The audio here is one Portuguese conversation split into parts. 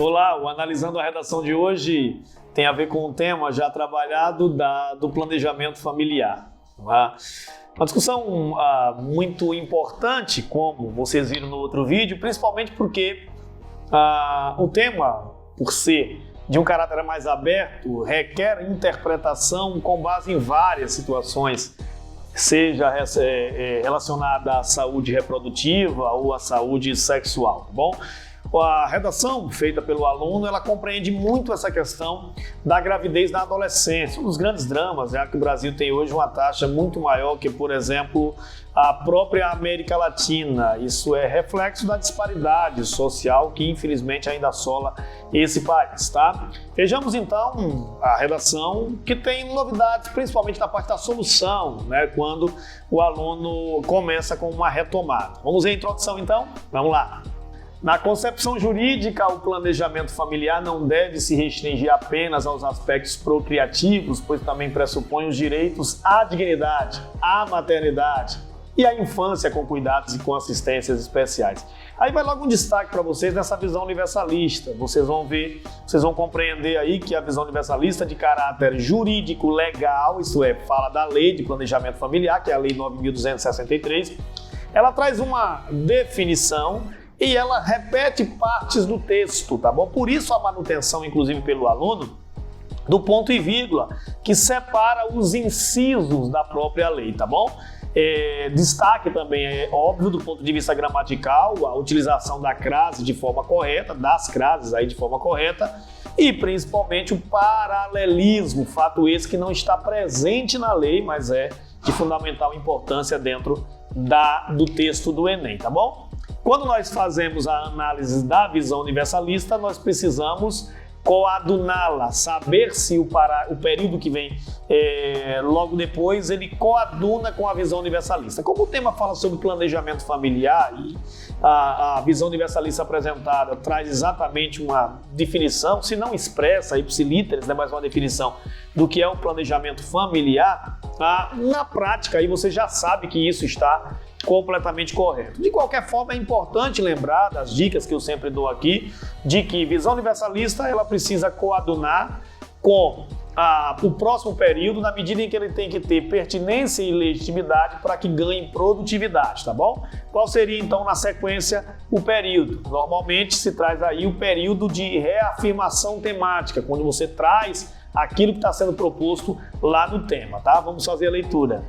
Olá, o Analisando a Redação de hoje tem a ver com um tema já trabalhado do planejamento familiar. Uma discussão muito importante, como vocês viram no outro vídeo, principalmente porque o tema, por ser de um caráter mais aberto, requer interpretação com base em várias situações, seja relacionada à saúde reprodutiva ou à saúde sexual, tá bom? A redação feita pelo aluno, ela compreende muito essa questão da gravidez na adolescência, um dos grandes dramas, já que o Brasil tem hoje uma taxa muito maior que, por exemplo, a própria América Latina. Isso é reflexo da disparidade social que, infelizmente, ainda assola esse país, tá? Vejamos, então, a redação, que tem novidades, principalmente na parte da solução, né? Quando o aluno começa com uma retomada. Vamos ver a introdução, então? Vamos lá! Na concepção jurídica, o planejamento familiar não deve se restringir apenas aos aspectos procriativos, pois também pressupõe os direitos à dignidade, à maternidade e à infância com cuidados e com assistências especiais. Aí vai logo um destaque para vocês nessa visão universalista. Vocês vão ver, vocês vão compreender aí que a visão universalista de caráter jurídico legal, isto é, fala da Lei de Planejamento Familiar, que é a Lei 9.263, ela traz uma definição e ela repete partes do texto, tá bom? Por isso a manutenção, inclusive pelo aluno, do ponto e vírgula, que separa os incisos da própria lei, tá bom? Destaque também, é óbvio, do ponto de vista gramatical, a utilização da crase de forma correta, das crases aí de forma correta, e principalmente o paralelismo, fato esse que não está presente na lei, mas é de fundamental importância dentro do texto do Enem, tá bom? Quando nós fazemos a análise da visão universalista, nós precisamos coaduná-la, saber se o período que vem logo depois, ele coaduna com a visão universalista. Como o tema fala sobre planejamento familiar e a visão universalista apresentada traz exatamente uma definição, se não expressa, ipsilíteres, né, mas uma definição do que é o planejamento familiar, na prática aí você já sabe que isso está completamente correto. De qualquer forma, é importante lembrar das dicas que eu sempre dou aqui, de que visão universalista ela precisa coadunar com o próximo período, na medida em que ele tem que ter pertinência e legitimidade para que ganhe produtividade, tá bom? Qual seria então na sequência o período? Normalmente se traz aí o período de reafirmação temática, quando você traz aquilo que está sendo proposto lá no tema, tá? Vamos fazer a leitura.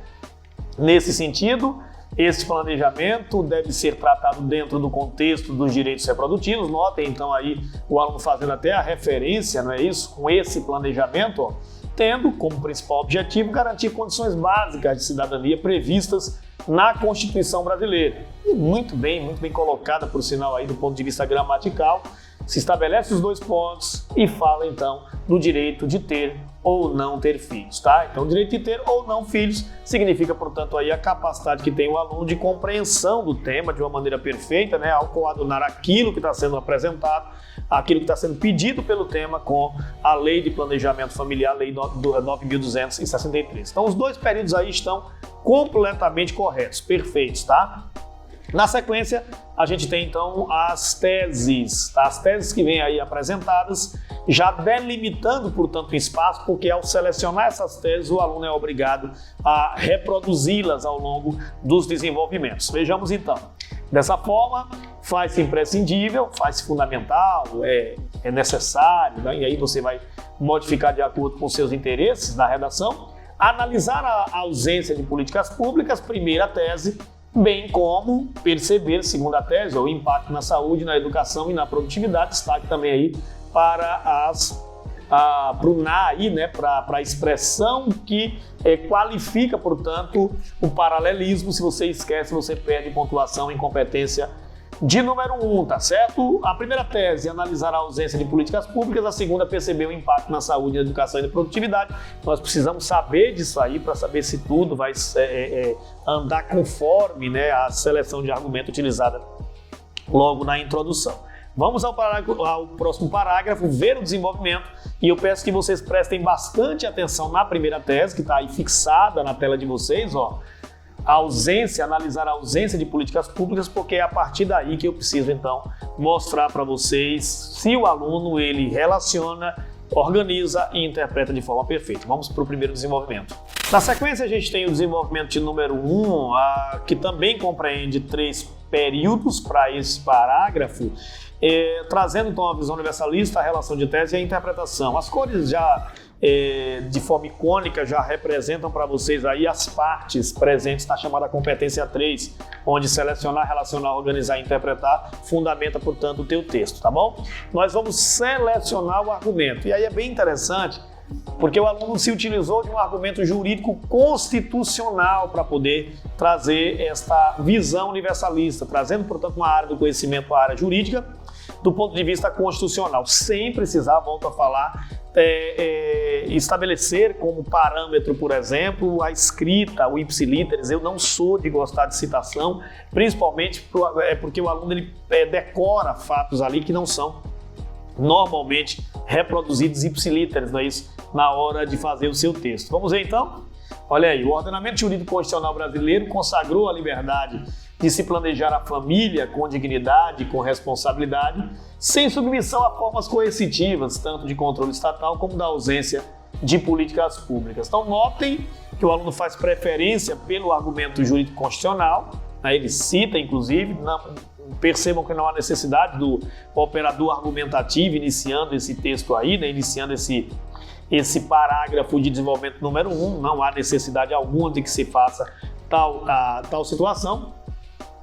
Nesse sentido, esse planejamento deve ser tratado dentro do contexto dos direitos reprodutivos. Notem então aí o aluno fazendo até a referência, não é isso? Com esse planejamento, ó, tendo como principal objetivo garantir condições básicas de cidadania previstas na Constituição brasileira. E muito bem colocada, por sinal aí do ponto de vista gramatical, se estabelece os dois pontos e fala então do direito de ter ou não ter filhos, tá? Então, o direito de ter ou não filhos significa, portanto, aí a capacidade que tem o aluno de compreensão do tema de uma maneira perfeita, né? Ao coadunar aquilo que está sendo apresentado, aquilo que está sendo pedido pelo tema com a Lei de Planejamento Familiar, Lei 9.263. Então, os dois períodos aí estão completamente corretos, perfeitos, tá? Na sequência, a gente tem então as teses, tá? As teses que vêm aí apresentadas, já delimitando, portanto, o espaço, porque ao selecionar essas teses, o aluno é obrigado a reproduzi-las ao longo dos desenvolvimentos. Vejamos então. Dessa forma, faz-se imprescindível, faz-se fundamental, é necessário, né? E aí você vai modificar de acordo com seus interesses na redação. Analisar a ausência de políticas públicas, primeira tese, bem como perceber, segunda tese, o impacto na saúde, na educação e na produtividade. Destaque também aí para o NA aí, né, para a expressão que qualifica, portanto, o paralelismo. Se você esquece, você perde pontuação em competência de número 1, tá certo? A primeira tese, analisar a ausência de políticas públicas. A segunda, perceber o impacto na saúde, na educação e na produtividade. Nós precisamos saber disso aí para saber se tudo vai andar conforme, né, a seleção de argumento utilizada logo na introdução. Vamos ao próximo parágrafo, ver o desenvolvimento, e eu peço que vocês prestem bastante atenção na primeira tese, que está aí fixada na tela de vocês, ó. analisar a ausência de políticas públicas, porque é a partir daí que eu preciso, então, mostrar para vocês se o aluno, ele relaciona, organiza e interpreta de forma perfeita. Vamos para o primeiro desenvolvimento. Na sequência, a gente tem o desenvolvimento de número 1, que também compreende 3 períodos para esse parágrafo, trazendo então a visão universalista, a relação de tese e a interpretação. As cores já de forma icônica já representam para vocês aí as partes presentes na chamada competência 3, onde selecionar, relacionar, organizar e interpretar fundamenta, portanto, o teu texto, tá bom? Nós vamos selecionar o argumento, e aí é bem interessante, porque o aluno se utilizou de um argumento jurídico constitucional para poder trazer esta visão universalista, trazendo, portanto, uma área do conhecimento, a área jurídica, do ponto de vista constitucional, sem precisar, volto a falar, estabelecer como parâmetro, por exemplo, a escrita, o ipsilíteres. Eu não sou de gostar de citação, principalmente porque o aluno ele decora fatos ali que não são normalmente reproduzidos ipsilíteres, não é isso? Na hora de fazer o seu texto. Vamos ver então? Olha aí, o ordenamento jurídico constitucional brasileiro consagrou a liberdade de se planejar a família com dignidade e com responsabilidade, sem submissão a formas coercitivas, tanto de controle estatal como da ausência de políticas públicas. Então notem que o aluno faz preferência pelo argumento jurídico constitucional, né? Ele cita, inclusive, percebam que não há necessidade do operador argumentativo iniciando esse texto aí, né? Iniciando esse parágrafo de desenvolvimento número 1, não há necessidade alguma de que se faça tal situação.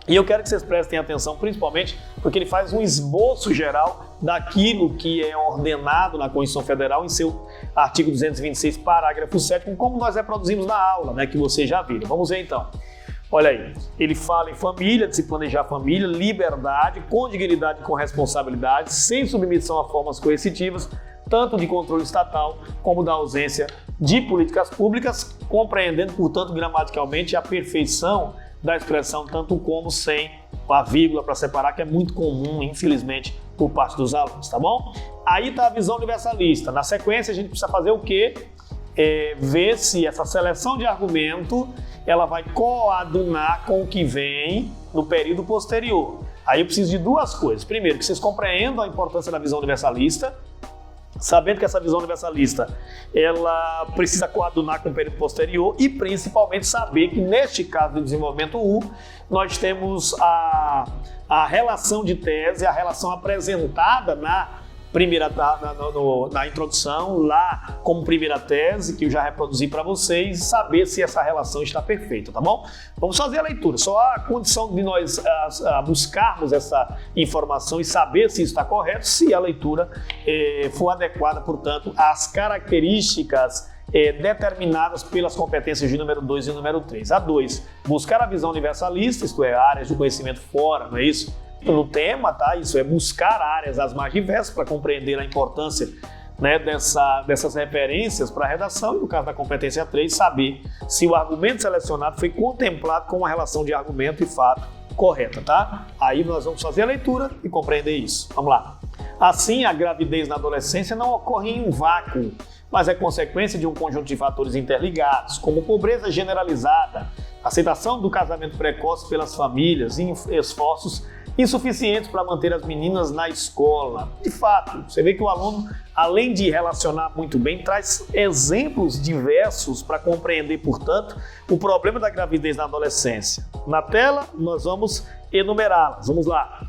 E eu quero que vocês prestem atenção, principalmente porque ele faz um esboço geral daquilo que é ordenado na Constituição Federal em seu artigo 226, parágrafo 7º, como nós reproduzimos na aula, né, que vocês já viram. Vamos ver então. Olha aí, ele fala em família, de se planejar família, liberdade, com dignidade e com responsabilidade, sem submissão a formas coercitivas, tanto de controle estatal como da ausência de políticas públicas, compreendendo, portanto, gramaticalmente a perfeição da expressão tanto como sem a vírgula para separar, que é muito comum, infelizmente, por parte dos alunos, tá bom? Aí está a visão universalista. Na sequência, a gente precisa fazer o quê? Ver se essa seleção de argumento ela vai coadunar com o que vem no período posterior. Aí eu preciso de 2 coisas. Primeiro, que vocês compreendam a importância da visão universalista, sabendo que essa visão universalista ela precisa coadunar com o período posterior e principalmente saber que neste caso do desenvolvimento 1 nós temos a relação de tese, a relação apresentada na introdução, lá como primeira tese, que eu já reproduzi para vocês, e saber se essa relação está perfeita, tá bom? Vamos fazer a leitura, só há condição de nós buscarmos essa informação e saber se está correto, se a leitura for adequada, portanto, às características determinadas pelas competências de número 2 e número 3. A 2, buscar a visão universalista, isto é, áreas de conhecimento fora, não é isso? No tema, tá? Isso é buscar áreas as mais diversas para compreender a importância, né, dessas referências para a redação e, no caso da competência 3, saber se o argumento selecionado foi contemplado com uma relação de argumento e fato correta, tá? Aí nós vamos fazer a leitura e compreender isso. Vamos lá. Assim, a gravidez na adolescência não ocorre em um vácuo, mas é consequência de um conjunto de fatores interligados, como pobreza generalizada, aceitação do casamento precoce pelas famílias e esforços insuficientes para manter as meninas na escola. De fato, você vê que o aluno, além de relacionar muito bem, traz exemplos diversos para compreender, portanto, o problema da gravidez na adolescência. Na tela, nós vamos enumerá-las. Vamos lá.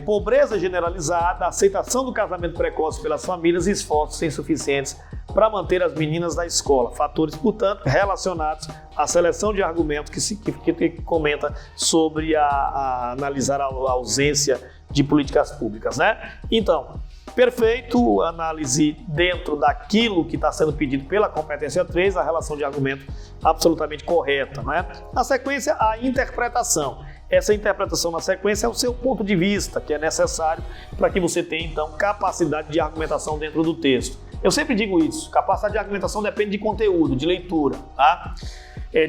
Pobreza generalizada, aceitação do casamento precoce pelas famílias e esforços insuficientes para manter as meninas na escola. Fatores, portanto, relacionados à seleção de argumentos que comenta sobre analisar a ausência de políticas públicas, né? Então, perfeito, análise dentro daquilo que está sendo pedido pela competência 3, a relação de argumento absolutamente correta, né? Na sequência, a interpretação. Essa interpretação na sequência é o seu ponto de vista, que é necessário para que você tenha, então, capacidade de argumentação dentro do texto. Eu sempre digo isso, capacidade de argumentação depende de conteúdo, de leitura, tá?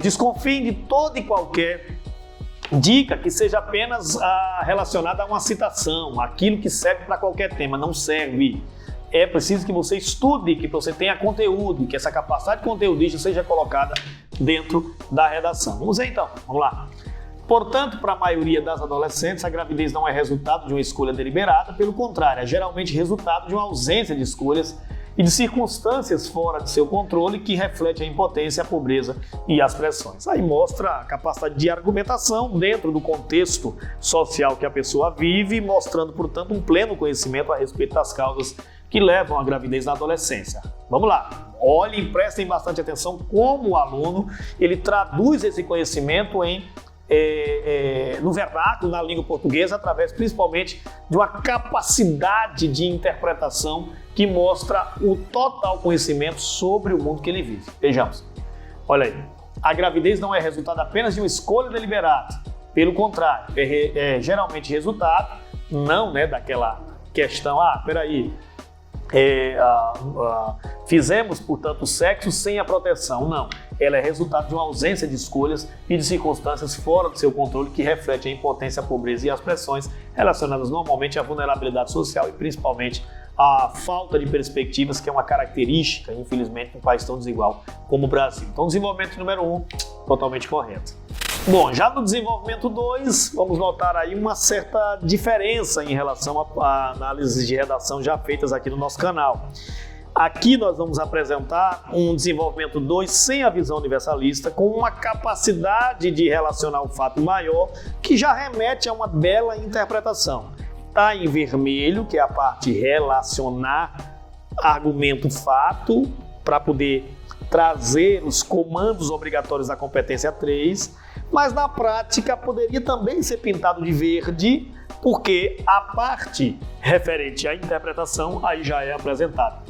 Desconfiem de toda e qualquer dica que seja apenas relacionada a uma citação, aquilo que serve para qualquer tema, não serve. É preciso que você estude, que você tenha conteúdo, que essa capacidade conteudista seja colocada dentro da redação. Vamos ver então, vamos lá. Portanto, para a maioria das adolescentes, a gravidez não é resultado de uma escolha deliberada, pelo contrário, é geralmente resultado de uma ausência de escolhas e de circunstâncias fora de seu controle que reflete a impotência, a pobreza e as pressões. Aí mostra a capacidade de argumentação dentro do contexto social que a pessoa vive, mostrando, portanto, um pleno conhecimento a respeito das causas que levam à gravidez na adolescência. Vamos lá, olhem, prestem bastante atenção como o aluno ele traduz esse conhecimento no vernáculo, na língua portuguesa, através principalmente de uma capacidade de interpretação que mostra o total conhecimento sobre o mundo que ele vive. Vejamos. Olha aí. A gravidez não é resultado apenas de uma escolha deliberada. Pelo contrário, é geralmente resultado, não daquela questão, peraí, fizemos, portanto, sexo sem a proteção. Não, ela é resultado de uma ausência de escolhas e de circunstâncias fora do seu controle que reflete a impotência, a pobreza e as pressões relacionadas normalmente à vulnerabilidade social e principalmente à falta de perspectivas, que é uma característica, infelizmente, de um país tão desigual como o Brasil. Então, desenvolvimento número 1, totalmente correto. Bom, já no desenvolvimento 2, vamos notar aí uma certa diferença em relação a análises de redação já feitas aqui no nosso canal. Aqui nós vamos apresentar um desenvolvimento 2 sem a visão universalista, com uma capacidade de relacionar o fato maior, que já remete a uma bela interpretação. Está em vermelho, que é a parte relacionar argumento-fato, para poder trazer os comandos obrigatórios da competência 3, mas na prática poderia também ser pintado de verde, porque a parte referente à interpretação aí já é apresentada.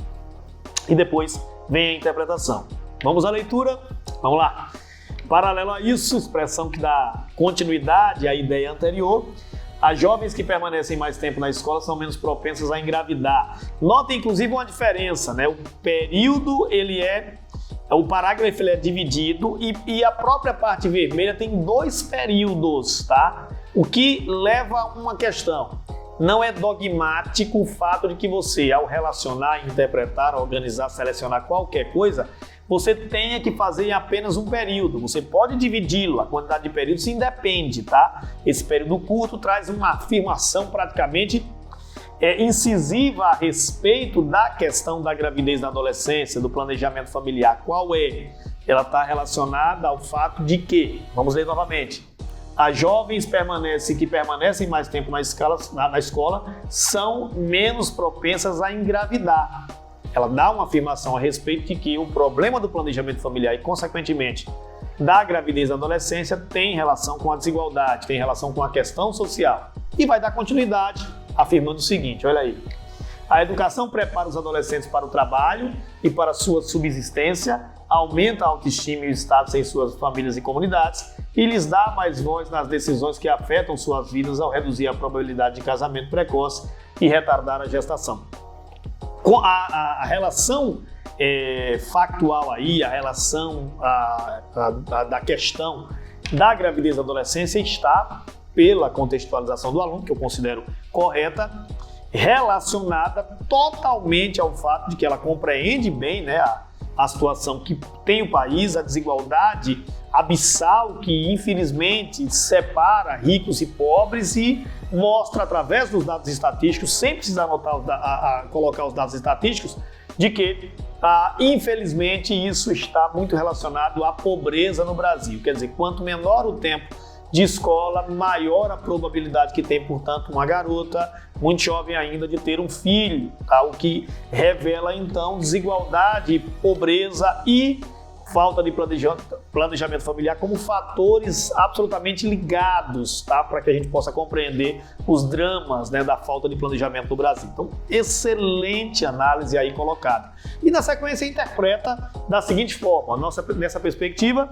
E depois vem a interpretação. Vamos à leitura? Vamos lá. Paralelo a isso, expressão que dá continuidade à ideia anterior, as jovens que permanecem mais tempo na escola são menos propensas a engravidar. Notem, inclusive, uma diferença, o período, o parágrafo é dividido e a própria parte vermelha tem 2 períodos, tá? O que leva a uma questão. Não é dogmático o fato de que você, ao relacionar, interpretar, organizar, selecionar qualquer coisa, você tenha que fazer em apenas um período. Você pode dividi-lo, a quantidade de períodos independe, tá? Esse período curto traz uma afirmação praticamente incisiva a respeito da questão da gravidez na adolescência, do planejamento familiar. Qual é? Ela está relacionada ao fato de que, vamos ler novamente, as jovens que permanecem mais tempo na escola são menos propensas a engravidar. Ela dá uma afirmação a respeito de que o problema do planejamento familiar e, consequentemente, da gravidez na adolescência tem relação com a desigualdade, tem relação com a questão social. E vai dar continuidade afirmando o seguinte, olha aí. A educação prepara os adolescentes para o trabalho e para a sua subsistência, aumenta a autoestima e o status em suas famílias e comunidades e lhes dá mais voz nas decisões que afetam suas vidas ao reduzir a probabilidade de casamento precoce e retardar a gestação. Com a relação factual aí, a relação da questão da gravidez da adolescência está, pela contextualização do aluno, que eu considero correta, relacionada totalmente ao fato de que ela compreende bem a situação que tem o país, a desigualdade abissal que infelizmente separa ricos e pobres e mostra através dos dados estatísticos, sem precisar colocar os dados estatísticos, de que infelizmente isso está muito relacionado à pobreza no Brasil. Quer dizer, quanto menor o tempo de escola, maior a probabilidade que tem, portanto, uma garota muito jovem ainda de ter um filho, tá? O que revela, então, desigualdade, pobreza e falta de planejamento familiar como fatores absolutamente ligados, tá? Para que a gente possa compreender os dramas da falta de planejamento no Brasil. Então, excelente análise aí colocada. E na sequência interpreta da seguinte forma, nessa perspectiva,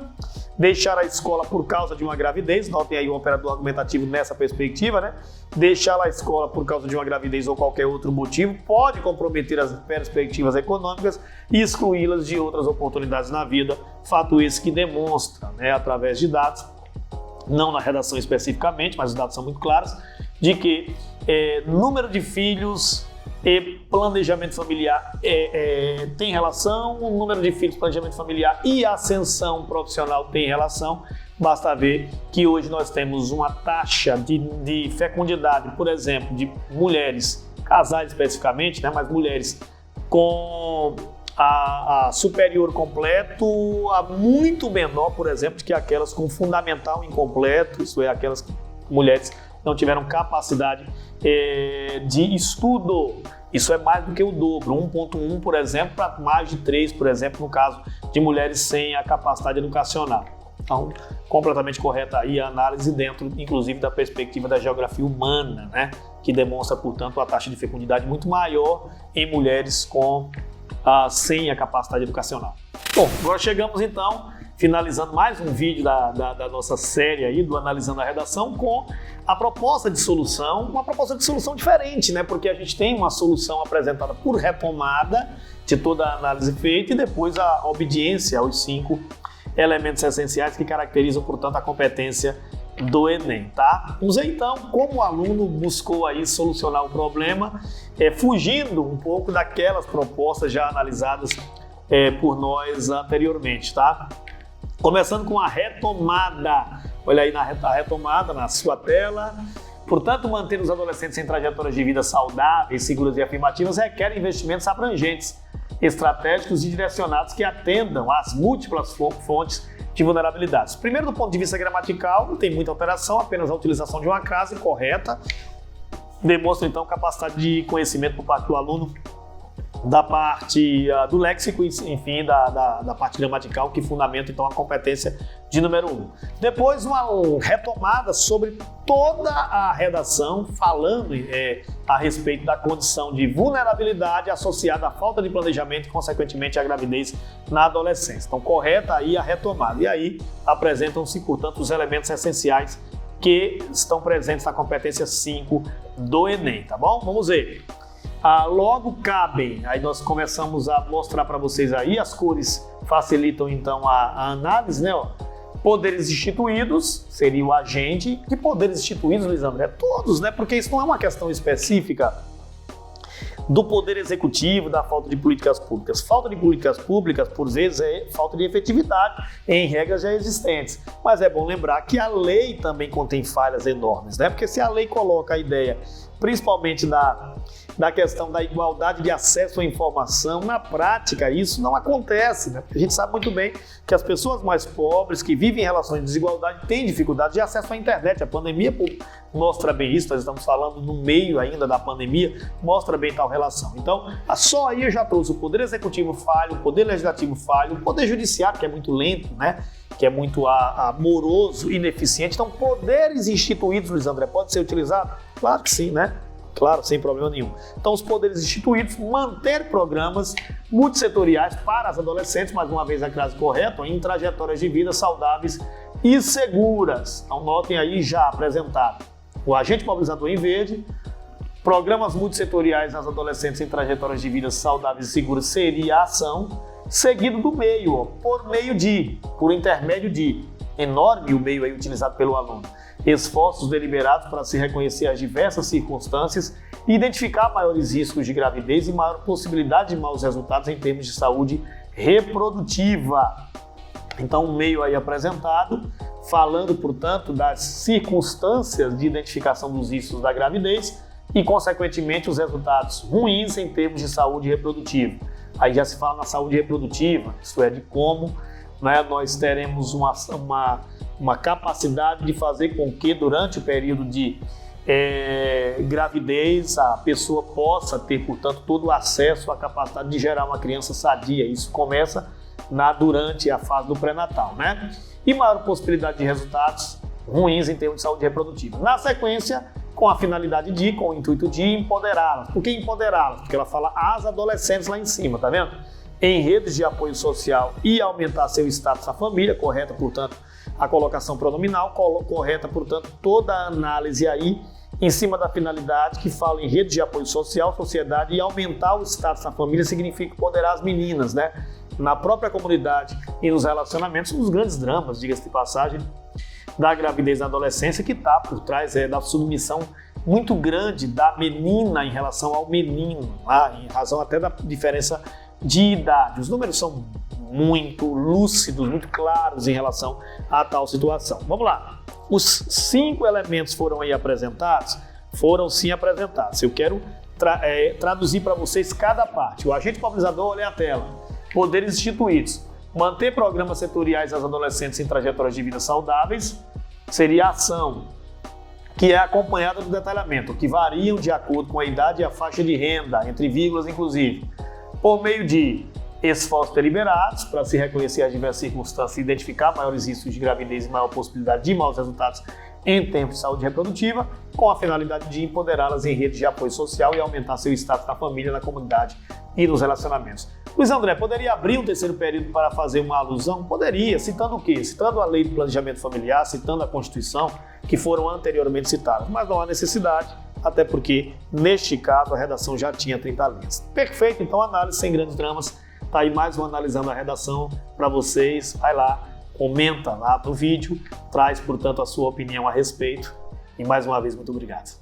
deixar a escola por causa de uma gravidez, notem aí o operador argumentativo nessa perspectiva, deixar a escola por causa de uma gravidez ou qualquer outro motivo pode comprometer as perspectivas econômicas e excluí-las de outras oportunidades na vida, fato esse que demonstra, através de dados, não na redação especificamente, mas os dados são muito claros, de que número de filhos e planejamento familiar tem relação, o número de filhos, planejamento familiar e ascensão profissional tem relação. Basta ver que hoje nós temos uma taxa de fecundidade, por exemplo, de mulheres, casais especificamente, né, mas mulheres com a superior completo muito menor, por exemplo, que aquelas com fundamental incompleto, isso é, aquelas mulheres que não tiveram capacidade de estudo. Isso é mais do que o dobro, 1,1, por exemplo, para mais de 3, por exemplo, no caso de mulheres sem a capacidade educacional. Então, completamente correta aí a análise dentro, inclusive, da perspectiva da geografia humana, né? Que demonstra, portanto, a taxa de fecundidade muito maior em mulheres sem a capacidade educacional. Bom, agora chegamos então, finalizando mais um vídeo da nossa série aí, do Analisando a Redação, com a proposta de solução, uma proposta de solução diferente, né? Porque a gente tem uma solução apresentada por retomada de toda a análise feita e depois a obediência aos 5 elementos essenciais que caracterizam, portanto, a competência do Enem, tá? Vamos ver então como o aluno buscou aí solucionar o problema, fugindo um pouco daquelas propostas já analisadas por nós anteriormente, tá? Começando com a retomada. Olha aí a retomada na sua tela. Portanto, manter os adolescentes em trajetórias de vida saudáveis, seguras e afirmativas requer investimentos abrangentes, estratégicos e direcionados que atendam às múltiplas fontes de vulnerabilidades. Primeiro, do ponto de vista gramatical, não tem muita alteração, apenas a utilização de uma crase correta demonstra, então, capacidade de conhecimento por parte do aluno da parte do léxico, enfim, da parte gramatical, que fundamenta, então, a competência de número 1. Depois, uma retomada sobre toda a redação, falando a respeito da condição de vulnerabilidade associada à falta de planejamento e, consequentemente, à gravidez na adolescência. Então, correta aí a retomada. E aí, apresentam-se, portanto, os elementos essenciais que estão presentes na competência 5 do Enem, tá bom? Vamos ver. Logo cabem, aí nós começamos a mostrar para vocês aí, as cores facilitam então a análise, né? Poderes instituídos, seria o agente. Que poderes instituídos, Luiz André? Todos, né? Porque isso não é uma questão específica do poder executivo, da falta de políticas públicas. Falta de políticas públicas, por vezes, é falta de efetividade em regras já existentes. Mas é bom lembrar que a lei também contém falhas enormes, né? Porque se a lei coloca a ideia, principalmente da questão da igualdade de acesso à informação, na prática isso não acontece, né? Porque a gente sabe muito bem que as pessoas mais pobres, que vivem em relações de desigualdade, têm dificuldade de acesso à internet. A pandemia mostra bem isso, nós estamos falando no meio ainda da pandemia, mostra bem tal relação. Então, só aí eu já trouxe o poder executivo falho, o poder legislativo falho, o poder judiciário, que é muito lento, né? Que é muito moroso, ineficiente. Então, poderes instituídos, Luiz André, pode ser utilizado? Claro que sim, né? Claro, sem problema nenhum. Então, os poderes instituídos, manter programas multissetoriais para as adolescentes, mais uma vez a crase correta, em trajetórias de vida saudáveis e seguras. Então, notem aí já apresentado o agente mobilizador em verde, programas multissetoriais nas adolescentes em trajetórias de vida saudáveis e seguras seria a ação, seguido do meio, por intermédio de, enorme o meio aí utilizado pelo aluno, esforços deliberados para se reconhecer as diversas circunstâncias e identificar maiores riscos de gravidez e maior possibilidade de maus resultados em termos de saúde reprodutiva. Então, um meio aí apresentado, falando, portanto, das circunstâncias de identificação dos riscos da gravidez e, consequentemente, os resultados ruins em termos de saúde reprodutiva. Aí já se fala na saúde reprodutiva, isso é, de como, né, nós teremos uma capacidade de fazer com que durante o período de gravidez a pessoa possa ter, portanto, todo o acesso à capacidade de gerar uma criança sadia. Isso começa durante a fase do pré-natal, né? E maior possibilidade de resultados ruins em termos de saúde reprodutiva. Na sequência, com a finalidade com o intuito de empoderá-las. Por que empoderá-las? Porque ela fala às adolescentes lá em cima, tá vendo? Em redes de apoio social e aumentar seu status na família, correta, portanto, a colocação pronominal, correta, portanto, toda a análise aí em cima da finalidade que fala em rede de apoio social, sociedade e aumentar o status na família significa empoderar as meninas, né? Na própria comunidade e nos relacionamentos, nos grandes dramas, diga-se de passagem, da gravidez na adolescência que está por trás da submissão muito grande da menina em relação ao menino, em razão até da diferença de idade. Os números são muito lúcidos, muito claros em relação a tal situação. Vamos lá. Os 5 elementos foram aí apresentados? Foram sim apresentados. Eu quero traduzir para vocês cada parte. O agente mobilizador, olha a tela. Poderes instituídos. Manter programas setoriais aos adolescentes em trajetórias de vida saudáveis seria a ação, que é acompanhada do detalhamento, que variam de acordo com a idade e a faixa de renda, entre vírgulas inclusive, por meio de esforços deliberados para se reconhecer as diversas circunstâncias e identificar maiores riscos de gravidez e maior possibilidade de maus resultados em tempo de saúde reprodutiva, com a finalidade de empoderá-las em redes de apoio social e aumentar seu status na família, na comunidade e nos relacionamentos. Luiz André, poderia abrir um terceiro período para fazer uma alusão? Poderia, citando o quê? Citando a Lei do Planejamento Familiar, citando a Constituição, que foram anteriormente citadas, mas não há necessidade, até porque, neste caso, a redação já tinha 30 linhas. Perfeito, então análise sem grandes dramas. Tá aí mais um Analisando a Redação para vocês. Vai lá, comenta lá no vídeo, traz, portanto, a sua opinião a respeito. E mais uma vez, muito obrigado.